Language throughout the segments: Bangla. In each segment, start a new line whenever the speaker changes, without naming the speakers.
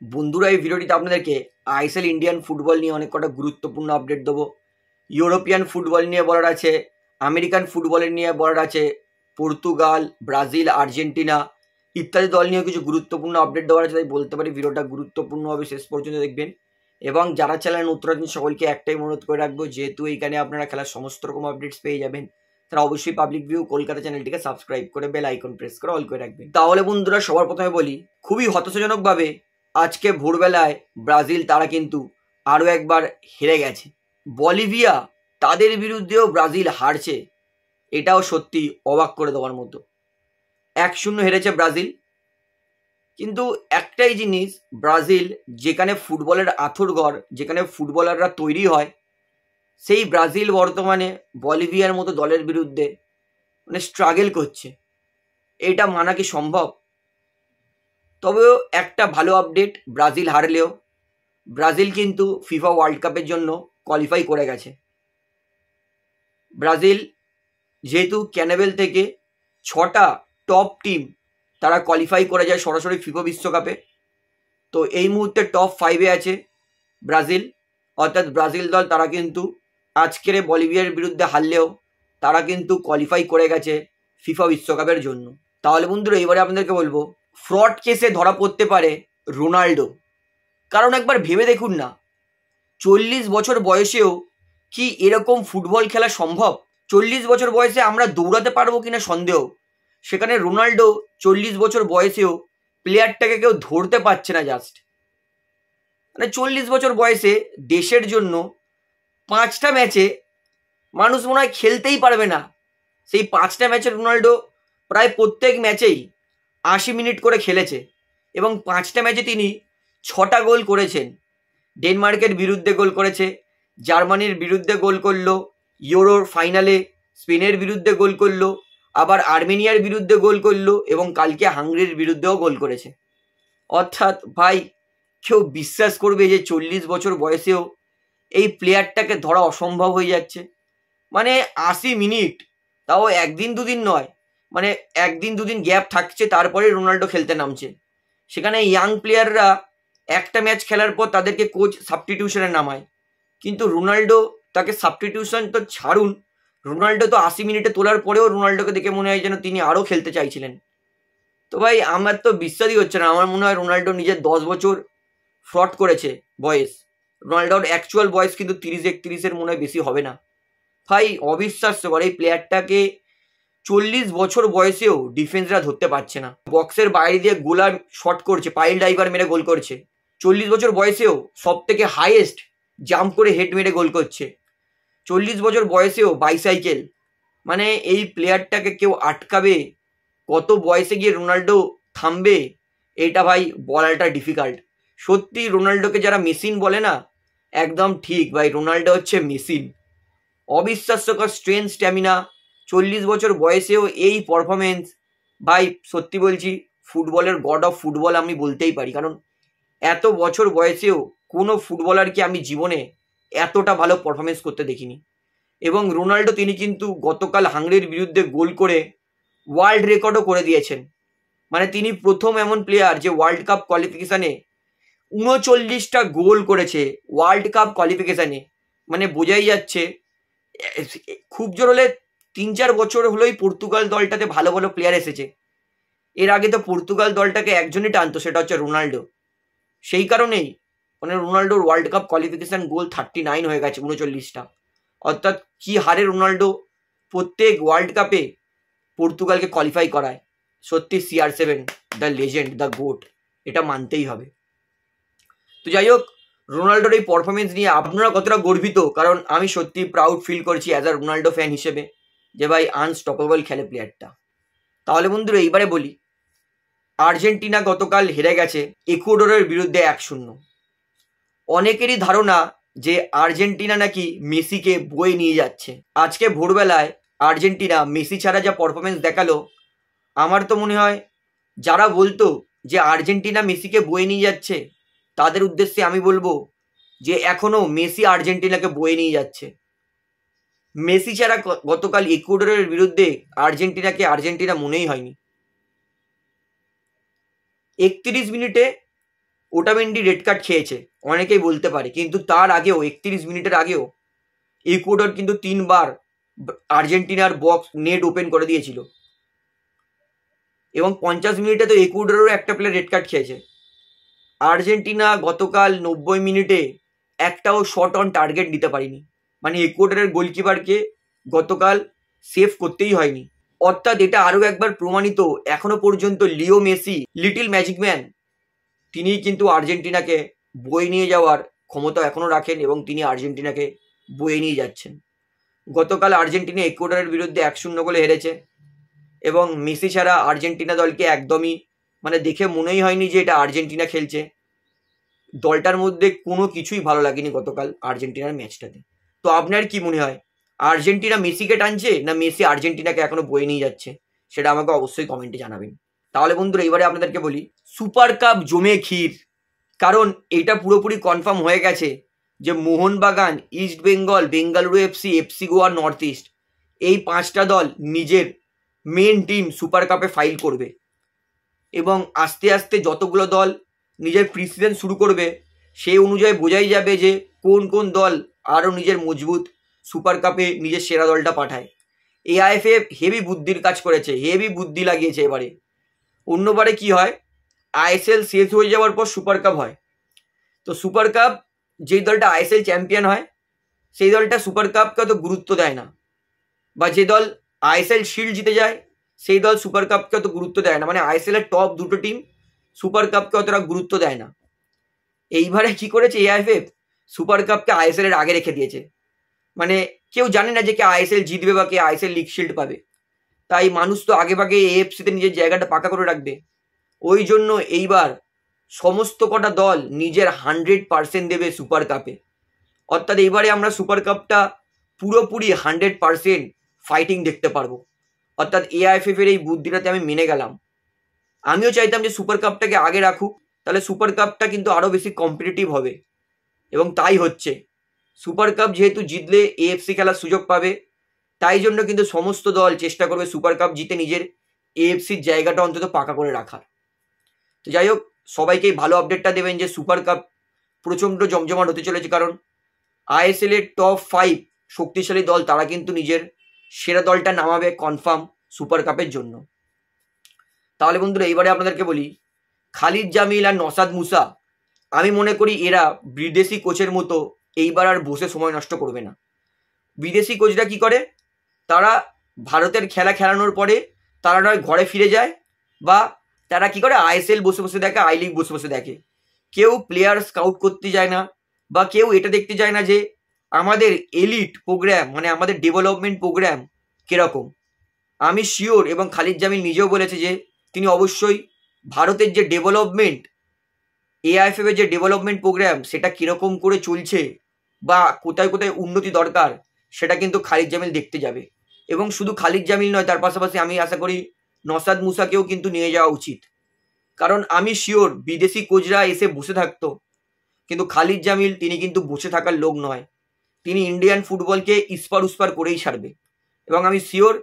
বন্ধুরা, এই ভিডিওটিতে আপনাদেরকে আইএসএল ইন্ডিয়ান ফুটবল নিয়ে অনেক কটা গুরুত্বপূর্ণ আপডেট দেবো। ইউরোপিয়ান ফুটবল নিয়ে বলার আছে, আমেরিকান ফুটবলের নিয়ে বলার আছে, পর্তুগাল, ব্রাজিল, আর্জেন্টিনা ইত্যাদি দল নিয়ে কিছু গুরুত্বপূর্ণ আপডেট দেওয়ার আছে। তাই বলতে পারি ভিডিওটা গুরুত্বপূর্ণভাবে শেষ পর্যন্ত দেখবেন। এবং যারা চ্যানেল নতুন আছেন সকলকে একটাই অনুরোধ করে রাখবো, যেহেতু এইখানে আপনারা খেলার সমস্ত রকম আপডেটস পেয়ে যাবেন, তারা অবশ্যই পাবলিক ভিউ কলকাতা চ্যানেলটিকে সাবস্ক্রাইব করে বেল আইকন প্রেস করে অল করে রাখবেন। তাহলে বন্ধুরা, সবার প্রথমে বলি, খুবই হতাশাজনকভাবে আজকে ভোরবেলায় ব্রাজিল তারা কিন্তু আরও একবার হেরে গেছে। বলিভিয়া তাদের বিরুদ্ধেও ব্রাজিল হারছে, এটাও সত্যি অবাক করে দেওয়ার মতো। 1-0 হেরেছে ব্রাজিল। কিন্তু একটাই জিনিস, ব্রাজিল যেখানে ফুটবলের আঁথরঘর, যেখানে ফুটবলাররা তৈরি হয়, সেই ব্রাজিল বর্তমানে বলিভিয়ার মতো দলের বিরুদ্ধে স্ট্রাগল করছে। এটা মানা কি সম্ভব? তবেও একটা ভালো আপডেট, ব্রাজিল হারলেও ব্রাজিল কিন্তু ফিফা ওয়ার্ল্ড কাপের জন্য কোয়ালিফাই করে গেছে। ব্রাজিল যেহেতু ক্যানাবেল থেকে 6টা টপ টিম তারা কোয়ালিফাই করে যায় সরাসরি ফিফা বিশ্বকাপে, তো এই মুহূর্তে টপ 5-এ আছে ব্রাজিল। অর্থাৎ ব্রাজিল দল তারা কিন্তু আজকের বলিভিয়ার বিরুদ্ধে হারলেও তারা কিন্তু কোয়ালিফাই করে গেছে ফিফা বিশ্বকাপের জন্য। তাহলে বন্ধুরা, এবারে আপনাদেরকে বলবো, ফ্রড কেসে ধরা পড়তে পারে রোনাল্ডো। কারণ একবার ভেবে দেখুন না, 40 বছর বয়সেও কি এরকম ফুটবল খেলা সম্ভব? 40 বছর বয়সে আমরা দৌড়াতে পারবো কিনা সন্দেহ। সেখানে রোনাল্ডো 40 বছর বয়সেও প্লেয়ারটাকে কেউ ধরতে পারছে না। জাস্ট 40 বছর বয়সে দেশের জন্য 5টা ম্যাচে মানুষ মনে হয় খেলতেই পারবে না। সেই 5টা ম্যাচে রোনাল্ডো প্রায় প্রত্যেক ম্যাচেই 80 মিনিট করে খেলেছে এবং 5টা ম্যাচে তিনি 6টা গোল করেছেন। ডেনমার্কের বিরুদ্ধে গোল করেছে, জার্মানির বিরুদ্ধে গোল করলো, ইউরোর ফাইনালে স্পেনের বিরুদ্ধে গোল করলো, আবার আর্মেনিয়ার বিরুদ্ধে গোল করলো এবং কালকে হাঙ্গেরির বিরুদ্ধেও গোল করেছে। অর্থাৎ ভাই, কেউ বিশ্বাস করবে যে 40 বছর বয়সেও এই প্লেয়ারটাকে ধরা অসম্ভব হয়ে যাচ্ছে? 80 মিনিট, তাও একদিন দুদিন নয়, একদিন দুদিন গ্যাপ থাকছে, তারপরে রোনাল্ডো খেলতে নামছে। সেখানে ইয়াং প্লেয়াররা একটা ম্যাচ খেলার পর তাদেরকে কোচ সাবস্টিটিউশনে নামায়, কিন্তু রোনাল্ডো তাকে সাবস্টিটিউশন তো ছাড়ুন, রোনাল্ডো তো 80 মিনিটে তোলার পরেও রোনাল্ডোকে দেখে মনে হয় যেন তিনি আরও খেলতে চাইছিলেন। তো ভাই, আমার তো বিশ্বাসই হচ্ছে না। আমার মনে হয় রোনাল্ডো নিজের 10 বছর ফ্রড করেছে বয়স। রোনাল্ডোর অ্যাকচুয়াল বয়স কিন্তু 30-31-এর মনে হয় বেশি হবে না। ভাই অবিশ্বাস্যকর, এই প্লেয়ারটাকে 40 বছর বয়সেও ডিফেন্সরা ধরতে পারছে না। বক্সের বাইরে দিয়ে গোলার শট করছে, পাইল ড্রাইভার মেরে গোল করছে। 40 বছর বয়সেও সব থেকে হাইয়েস্ট জাম্প করে হেড মেরে গোল করছে। 40 বছর বয়সেও বাইসাইকেল। এই প্লেয়ারটাকে কেউ আটকাবে? কত বয়সে গিয়ে রোনাল্ডো থামবে, এটা ভাই বলাটা ডিফিকাল্ট। সত্যি রোনাল্ডোকে যারা মেশিন বলে না, একদম ঠিক ভাই, রোনাল্ডো হচ্ছে মেশিন। অবিশ্বাস্যকর স্ট্রেংথ, স্ট্যামিনা, 40 বছর বয়সেও এই পারফরমেন্স। ভাই সত্যি বলছি, ফুটবলের গড অফ ফুটবল আমি বলতেই পারি। কারণ এত বছর বয়সেও কোনো ফুটবলারকে আমি জীবনে এতটা ভালো পারফরমেন্স করতে দেখিনি। এবং রোনাল্ডো তিনি কিন্তু গতকাল হাঙ্গেরির বিরুদ্ধে গোল করে ওয়ার্ল্ড রেকর্ডও করে দিয়েছেন। তিনি প্রথম এমন প্লেয়ার যে ওয়ার্ল্ড কাপ কোয়ালিফিকেশানে 39টা গোল করেছে ওয়ার্ল্ড কাপ কোয়ালিফিকেশানে। বোঝাই যাচ্ছে, খুব জোর হলে 3-4 বছর হলোই পর্তুগাল দলটাতে ভালো ভালো প্লেয়ার এসেছে। এর আগে তো পর্তুগাল দলটাকে একজনই টানতো, সেটা হচ্ছে রোনাল্ডো। সেই কারণেই রোনাল্ডোর ওয়ার্ল্ড কাপ কোয়ালিফিকেশান গোল 39 হয়ে গেছে, 39টা। অর্থাৎ কি হারে রোনাল্ডো প্রত্যেক ওয়ার্ল্ড কাপে পর্তুগালকে কোয়ালিফাই করায়। সত্যি CR7 the legend, the goat, এটা মানতেই হবে। তো যাই হোক, রোনাল্ডোর এই পারফরমেন্স নিয়ে আপনারা কতটা গর্বিত? কারণ আমি সত্যি প্রাউড ফিল করছি অ্যাজ আ রোনাল্ডো ফ্যান হিসেবে, যে ভাই আনস্টপেবল খেলে প্লেয়ারটা। তাহলে বন্ধুরা, এইবারে বলি, আর্জেন্টিনা গতকাল হেরে গেছে ইকুয়েডরের বিরুদ্ধে 1-0। অনেকেরই ধারণা যে আর্জেন্টিনা নাকি মেসিকে বয়ে নিয়ে যাচ্ছে। আজকে ভোরবেলায় আর্জেন্টিনা মেসি ছাড়া যা পারফরমেন্স দেখালো, আমার তো মনে হয় যারা বলতো যে আর্জেন্টিনা মেসিকে বয়ে নিয়ে যাচ্ছে, তাদের উদ্দেশ্যে আমি বলবো যে এখনো মেসি আর্জেন্টিনাকে বয়ে নিয়ে যাচ্ছে। মেসি ছাড়া গতকাল ইকুয়েডরের বিরুদ্ধে আর্জেন্টিনা মনেই হয়নি। 31 মিনিটে ওটামেন্ডি রেড কার্ড খেয়েছে অনেকেই বলতে পারে, কিন্তু তার আগেও 31 মিনিটের আগেও ইকুয়েডর কিন্তু 3বার আর্জেন্টিনার বক্স নেট ওপেন করে দিয়েছিল, এবং 50 মিনিটে তো ইকুয়েডরেরও একটা প্লেয়ার রেড কার্ড খেয়েছে। আর্জেন্টিনা গতকাল 90 মিনিটে একটাও শট অন টার্গেট নিতে পারেনি, মানে ইকুয়েডরের গোলকিপারকে গতকাল সেভ করতেই হয়নি। অর্থাৎ এটা আরও একবার প্রমাণিত, এখনো পর্যন্ত Leo Messi, little magic man, তিনি কিন্তু আর্জেন্টিনাকে বয়ে নিয়ে যাওয়ার ক্ষমতা এখনও রাখেন এবং তিনি আর্জেন্টিনাকে বয়ে নিয়ে যাচ্ছেন। গতকাল আর্জেন্টিনা ইকুয়েডরের বিরুদ্ধে 1-0 গোলে হেরেছে, এবং মেসি ছাড়া আর্জেন্টিনা দলকে একদমই মানে দেখে মনেই হয়নি যে এটা আর্জেন্টিনা খেলছে। দলটার মধ্যে কোনো কিছুই ভালো লাগেনি গতকাল আর্জেন্টিনার ম্যাচটাতে। তো আপনার কি মনে হয়, আর্জেন্টিনা মেসিকে টানছে না মেসি আর্জেন্টিনাকে এখনো বয়ে নিয়ে যাচ্ছে? সেটা আমাকে অবশ্যই কমেন্টে জানাবেন। তাহলে বন্ধুরা এবারে আপনাদেরকে বলি, সুপার কাপ জমে ক্ষীর, কারণ এটা পুরোপুরি কনফার্ম হয়ে গেছে যে Mohun Bagan, east Bengal, Bengaluru FC, FC Goa, north east, এই 5টা দল নিজের মেন টিম সুপার কাপে ফাইল করবে, এবং আস্তে আস্তে যতগুলো দল নিজের প্রিসিজন শুরু করবে সেই অনুযায়ী বোঝাই যাবে যে কোন কোন দল আরও নিজের মজবুত সুপার কাপে নিজের সেরা দলটা পাঠায়। এআইএফএফ হেভি বুদ্ধির কাজ করেছে, হেভি বুদ্ধি লাগিয়েছে এবারে। অন্যবারে কি হয়, আইএসএল শেষ হয়ে যাওয়ার পর সুপার কাপ হয়, তো সুপার কাপ যেই দলটা আইএসএল চ্যাম্পিয়ন হয় সেই দলটা সুপার কাপকে অত গুরুত্ব দেয় না, বা যে দল আইএসএল শিল্ড জিতে যায় সেই দল সুপার কাপকে অত গুরুত্ব দেয় না, মানে আইএসএল এর টপ দুটো টিম সুপার কাপকে অতটা গুরুত্ব দেয় না। এইবারে কি করেছে এআইএফএফ, সুপার কাপকে আইএসএল এর আগে রেখে দিয়েছে, মানে কেউ জানে না যে কে আইএসএল জিতবে বা কে আইএসএল লিগ শিল্ড পাবে, তাই মানুষ তো আগে ভাগে এএফসিতে নিজের জায়গাটা পাকা করে রাখবে। ওই জন্য এইবার সমস্ত কটা দল নিজের 100% দেবে সুপার কাপে, অর্থাৎ এইবারে আমরা সুপার কাপটা পুরোপুরি 100% ফাইটিং দেখতে পারবো। অর্থাৎ এআইএফএফ এর এই বুদ্ধিটাতে আমি মেনে গেলাম। আমিও চাইতাম যে সুপার কাপটাকে আগে রাখুক, তাহলে সুপার কাপটা কিন্তু আরও বেশি কম্পিটিটিভ হবে, এবং তাই হচ্ছে। সুপার কাপ যেহেতু জিতলে এএফসি খেলার সুযোগ পাবে, তাই জন্য কিন্তু সমস্ত দল চেষ্টা করবে সুপার কাপ জিতে নিজের এএফসির জায়গাটা অন্তত পাকা করে রাখার। তো যাই হোক, সবাইকেই ভালো আপডেটটা দেবেন যে সুপার কাপ প্রচণ্ড জমজমাট হতে চলেছে, কারণ আইএসএল এর টপ 5 শক্তিশালী দল তারা কিন্তু নিজের সেরা দলটা নামাবে কনফার্ম সুপার কাপের জন্য। তাহলে বন্ধুরা এইবারে আপনাদেরকে বলি, খালিদ জামিল আর নসাদ মুসা, আমি মনে করি এরা বিদেশি কোচের মতো এইবার আর বসে সময় নষ্ট করবে না। বিদেশি কোচরা কি করে, তারা ভারতের খেলা খেলানোর পরে তারা নয় ঘরে ফিরে যায়, বা তারা কি করে আইএসএল বসে বসে দেখে, আই লিগ বসে বসে দেখে। কেউ প্লেয়ার স্কাউট করতে যায় না, বা কেউ এটা দেখতে যায় না যে আমাদের এলিট প্রোগ্রাম, মানে আমাদের ডেভেলপমেন্ট প্রোগ্রাম কিরকম। আমি শিওর, এবং খালিদ জামিল নিজেও বলেছে যে তিনি অবশ্যই ভারতের যে ডেভেলপমেন্ট, এআইএফএফ এর যে ডেভেলপমেন্ট প্রোগ্রাম সেটা কিরকম করে চলছে বা কোথায় কোথায় উন্নতি দরকার সেটা কিন্তু খালিদ জামিল দেখতে যাবে। এবং শুধু খালিদ জামিল নয়, তার পাশাপাশি আমি আশা করি নসাদ মুসাকেও কিন্তু নিয়ে যাওয়া উচিত, কারণ আমি শিওর বিদেশি কোচরা এসে বসে থাকতো, কিন্তু খালিদ জামিল তিনি কিন্তু বসে থাকার লোক নয়, তিনি ইন্ডিয়ান ফুটবলকে ইস্পার উস্পার করেই ছাড়বে, এবং আমি শিওর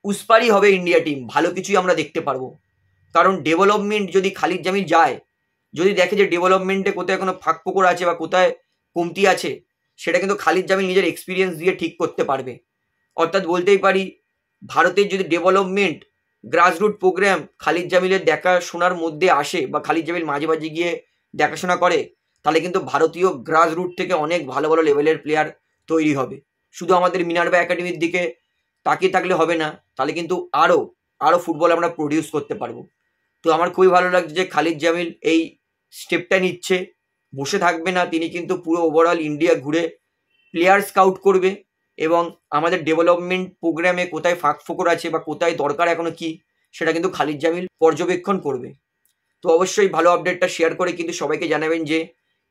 উস্পারই হবে ইন্ডিয়া টিম, ভালো কিছুই আমরা দেখতে পারবো। কারণ ডেভেলপমেন্ট যদি খালিদ জামিল যায়, যদি দেখে যে ডেভেলপমেন্টে কোথায় কোনো ফাঁক ফোকর আছে বা কোথায় কমতি আছে, সেটা কিন্তু খালিদ জামিল নিজের এক্সপিরিয়েন্স দিয়ে ঠিক করতে পারবে। অর্থাৎ বলতেই পারি, ভারতের যদি ডেভেলপমেন্ট গ্রাসরুট প্রোগ্রাম খালিদ জামিলের দেখাশোনার মধ্যে আসে, বা খালিদ জামিল মাঝে মাঝে গিয়ে দেখাশোনা করে, তাহলে কিন্তু ভারতীয় গ্রাসরুট থেকে অনেক ভালো ভালো লেভেলের প্লেয়ার তৈরি হবে। শুধু আমাদের মিনার্ভা একাডেমির দিকে তাকিয়ে থাকলে হবে না, তাহলে কিন্তু আরও আরও ফুটবল আমরা প্রডিউস করতে পারবো। তো আমার খুবই ভালো লাগছে যে খালিদ জামিল এই স্টেপটা নিচ্ছে, বসে থাকবে না, তিনি কিন্তু পুরো ওভারঅল ইন্ডিয়া ঘুরে প্লেয়ার স্কাউট করবে, এবং আমাদের ডেভেলপমেন্ট প্রোগ্রামে কোথায় ফাঁক ফোকর আছে বা কোথায় দরকার এখনো কি, সেটা কিন্তু খালিদ জামিল পর্যবেক্ষণ করবে। তো অবশ্যই ভালো আপডেটটা শেয়ার করে কিন্তু সবাইকে জানাবেন যে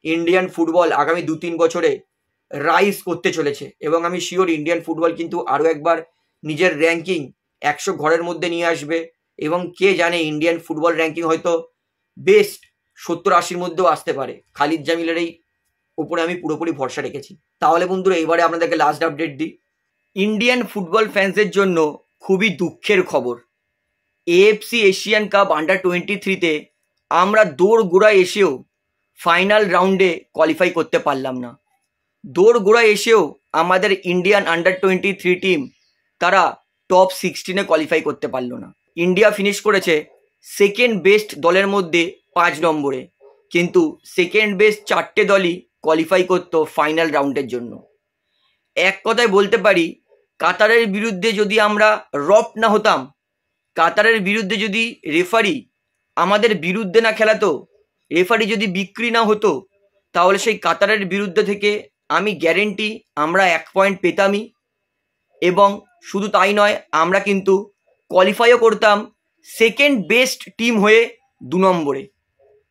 ইন্ডিয়ান ফুটবল আগামী 2-3 বছরে রাইজ করতে চলেছে, এবং আমি শিওর ইন্ডিয়ান ফুটবল কিন্তু আরও একবার নিজের র্যাঙ্কিং 100 ঘরের মধ্যে নিয়ে আসবে, এবং কে জানে ইন্ডিয়ান ফুটবল র্যাঙ্কিং হয়তো বেস্ট 70-80-র মধ্যেও আসতে পারে। খালিদ জামিলের এই উপরে আমি পুরোপুরি ভরসা রেখেছি। তাহলে বন্ধুরা এবারে আপনাদেরকে লাস্ট আপডেট দিই, ইন্ডিয়ান ফুটবল ফ্যান্সের জন্য খুবই দুঃখের খবর, এএফসি এশিয়ান কাপ আন্ডার 23-তে আমরা দৌড় গোড়ায় এসেও ফাইনাল রাউন্ডে কোয়ালিফাই করতে পারলাম না। দোরগোড়া এসেও আমাদের ইন্ডিয়ান আন্ডার-23 টিম তারা টপ 16-এ কোয়ালিফাই করতে পারলো না। ইন্ডিয়া ফিনিশ করেছে সেকেন্ড বেস্ট দলের মধ্যে 5 নম্বরে, কিন্তু সেকেন্ড বেস্ট 4টে দলই কোয়ালিফাই করতো ফাইনাল রাউন্ডের জন্য। এক কথায় বলতে পারি, কাতারের বিরুদ্ধে যদি আমরা রফ না হতাম, কাতারের বিরুদ্ধে যদি রেফারি আমাদের বিরুদ্ধে না খেলাতো, রেফারি যদি বিক্রি না হতো, তাহলে সেই কাতারের বিরুদ্ধে থেকে আমি গ্যারেন্টি আমরা 1 পয়েন্ট পেতামই। এবং শুধু তাই নয়, আমরা কিন্তু কোয়ালিফাইও করতাম সেকেন্ড বেস্ট টিম হয়ে 2 নম্বরে।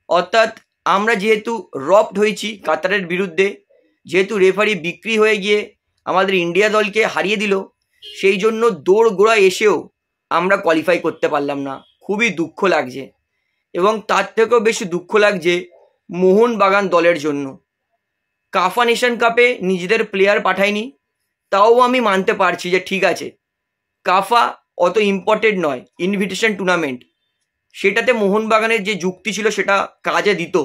অর্থাৎ আমরা যেহেতু রফড হয়েছি কাতারের বিরুদ্ধে, যেহেতু রেফারি বিক্রি হয়ে গিয়ে আমাদের ইন্ডিয়া দলকে হারিয়ে দিল, সেই জন্য দোরগোড়া এসেও আমরা কোয়ালিফাই করতে পারলাম না। খুবই দুঃখ লাগছে। এবং তার থেকেও বেশি দুঃখ লাগছে মোহনবাগান দলের জন্য। কাফা নেশন কাপে নিজেদের প্লেয়ার পাঠায়নি, তাও আমি মানতে পারছি যে ঠিক আছে, কাফা অত ইম্পর্টেন্ট নয়, ইনভিটেশন টুর্নামেন্ট, সেটাতে মোহনবাগানের যে যুক্তি ছিল সেটা কাজে দিত।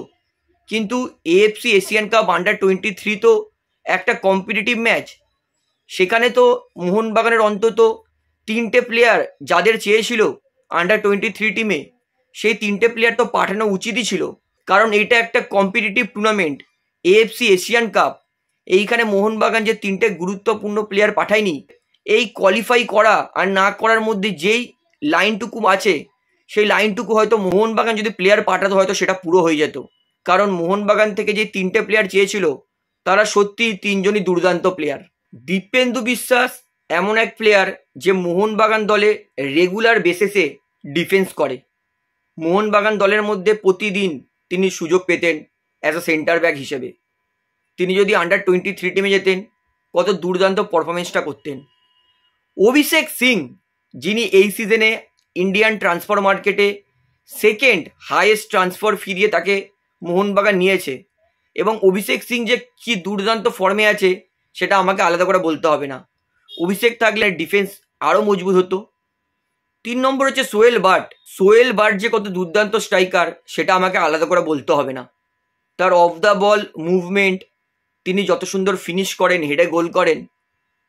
কিন্তু এএফসি এশিয়ান কাপ আন্ডার-23 তো একটা কম্পিটিটিভ ম্যাচ, সেখানে তো মোহনবাগানের অন্তত 3টে প্লেয়ার যাদের চেয়েছিল আন্ডার-23 টিমে, সেই 3টে প্লেয়ার তো পাঠানো উচিতই ছিল। কারণ এটা একটা competitive tournament, AFC Asian cup. এইখানে মোহনবাগান যে 3টে গুরুত্বপূর্ণ প্লেয়ার পাঠায়নি, এই কোয়ালিফাই করা আর না করার মধ্যে যেই লাইনটুকু আছে, সেই লাইনটুকু হয়তো মোহনবাগান যদি প্লেয়ার পাঠাতো হয়তো সেটা পুরো হয়ে যেত। কারণ মোহনবাগান থেকে যে 3টে প্লেয়ার চেয়েছিল, তারা সত্যি 3জনই দুর্দান্ত প্লেয়ার। দীপেন্দু বিশ্বাস এমন এক প্লেয়ার যে মোহনবাগান দলে রেগুলার বেসিসে ডিফেন্স করে। মোহনবাগান দলের মধ্যে প্রতিদিন তিনি সুযোগ পেতেন অ্যাজ আ সেন্টার ব্যাক হিসেবে। তিনি যদি আন্ডার-23 টিমে যেতেন, কত দুর্দান্ত পারফরমেন্সটা করতেন। অভিষেক সিং, যিনি এই সিজনে ইন্ডিয়ান ট্রান্সফার মার্কেটে সেকেন্ড হাইয়েস্ট ট্রান্সফার ফি দিয়ে তাকে মোহনবাগান নিয়েছে, এবং অভিষেক সিং যে কি দুর্দান্ত ফর্মে আছে সেটা আমাকে আলাদা করে বলতে হবে না। অভিষেক থাকলে ডিফেন্স আরও মজবুত হতো। 3 নম্বর হচ্ছে সোহেল বাট। সোহেল বাট যে কত দুর্দান্ত স্ট্রাইকার সেটা আমাকে আলাদা করে বলতে হবে না। তার অফ দ্য বল মুভমেন্ট, তিনি যত সুন্দর ফিনিশ করেন, হেডে গোল করেন।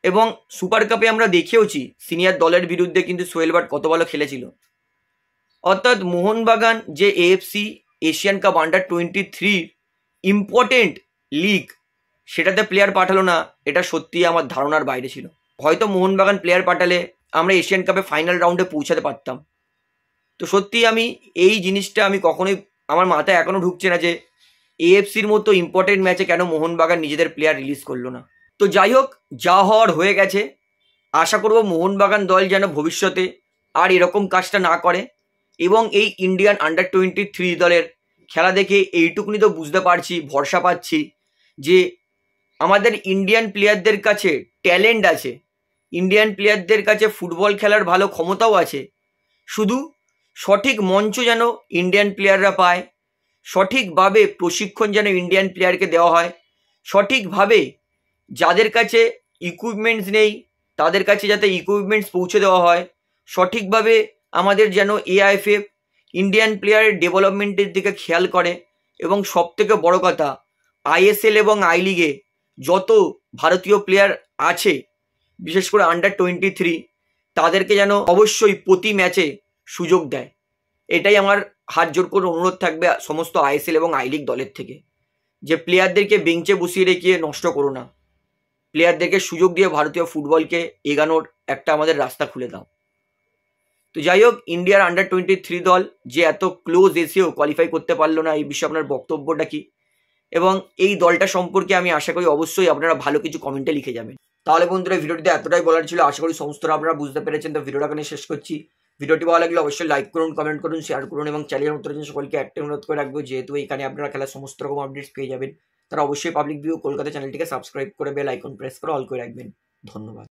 এবং সুপার কাপে আমরা দেখেওছি সিনিয়র দলের বিরুদ্ধে কিন্তু সোহেল বাট কত ভালো খেলেছিল। অর্থাৎ মোহনবাগান যে এএফসি এশিয়ান কাপ আন্ডার-23 ইম্পর্টেন্ট লিগ, সেটাতে প্লেয়ার পাঠালো না, এটা সত্যিই আমার ধারণার বাইরে ছিল। হয়তো মোহনবাগান প্লেয়ার পাঠালে আমরা এশিয়ান কাপে ফাইনাল রাউন্ডে পৌঁছাতে পারতাম। তো সত্যিই আমি এই জিনিসটা আমি কখনোই, আমার মাথায় এখনও ঢুকছে না যে এএফসির মতো ইম্পর্টেন্ট ম্যাচে কেন মোহনবাগান নিজেদের প্লেয়ার রিলিজ করলো না। তো যাই হোক, যা হওয়ার হয়ে গেছে। আশা করব মোহনবাগান দল যেন ভবিষ্যতে আর এরকম কাজটা না করে। এবং এই ইন্ডিয়ান আন্ডার-23 দলের খেলা দেখে এইটুকুনি তো বুঝতে পারছি, ভরসা পাচ্ছি যে আমাদের ইন্ডিয়ান প্লেয়ারদের কাছে ট্যালেন্ট আছে, ইন্ডিয়ান প্লেয়ারদের কাছে ফুটবল খেলার ভালো ক্ষমতাও আছে। শুধু সঠিক মঞ্চ যেন ইন্ডিয়ান প্লেয়াররা পায়, সঠিকভাবে প্রশিক্ষণ যেন ইন্ডিয়ান প্লেয়ারকে দেওয়া হয়, সঠিকভাবে যাদের কাছে ইকুইপমেন্টস নেই তাদের কাছে যাতে ইকুইপমেন্টস পৌঁছে দেওয়া হয়, সঠিকভাবে আমাদের যেন এআইএফএফ ইন্ডিয়ান প্লেয়ারের ডেভেলপমেন্টের দিকে খেয়াল করে। এবং সবথেকে বড় কথা, আইএসএল এবং আই লিগে যত ভারতীয় প্লেয়ার আছে, বিশেষ করে আন্ডার-23, তাদেরকে যেন অবশ্যই প্রতি ম্যাচে সুযোগ দেয়। এটাই আমার হাত জোর করে অনুরোধ থাকবে সমস্ত আইএসএল এবং আই লিগ দলের থেকে, যে প্লেয়ারদেরকে বেঞ্চে বসিয়ে রেখে নষ্ট করো না, প্লেয়ারদেরকে সুযোগ দিয়ে ভারতীয় ফুটবলকে এগানোর একটা আমাদের রাস্তা খুলে দাও। তো যাই হোক, ইন্ডিয়ার আন্ডার-23 দল যে এত ক্লোজ এসেও কোয়ালিফাই করতে পারলো না, এই বিষয়ে আপনার বক্তব্যটা কি? এবং এই দলটা সম্পর্কে আমি আশা করি অবশ্যই আপনারা ভালো কিছু কমেন্টে লিখে যাবেন। তাহলে বন্ধুরা, ভিডিওটিতে এতটাই বলার ছিল, আশা করি সমস্তটা আপনারা বুঝতে পেরেছেন। তো ভিডিওটা এখানে শেষ করছি। ভিডিওটি ভালো লাগলে অবশ্যই লাইক করুন, কমেন্ট করুন, শেয়ার করুন, এবং চ্যানেলের নতুন সকলকে একটা অনুরোধ করে রাখবো, যেহেতু এখানে আপনারা খেলার সমস্ত রকম আপডেটস পেয়ে যাবেন, তারা অবশ্যই পাবলিক ভিউ কলকাতা চ্যানেলটিকে সাবস্ক্রাইব করে বেল আইকন প্রেস করে অল করে রাখবেন। ধন্যবাদ।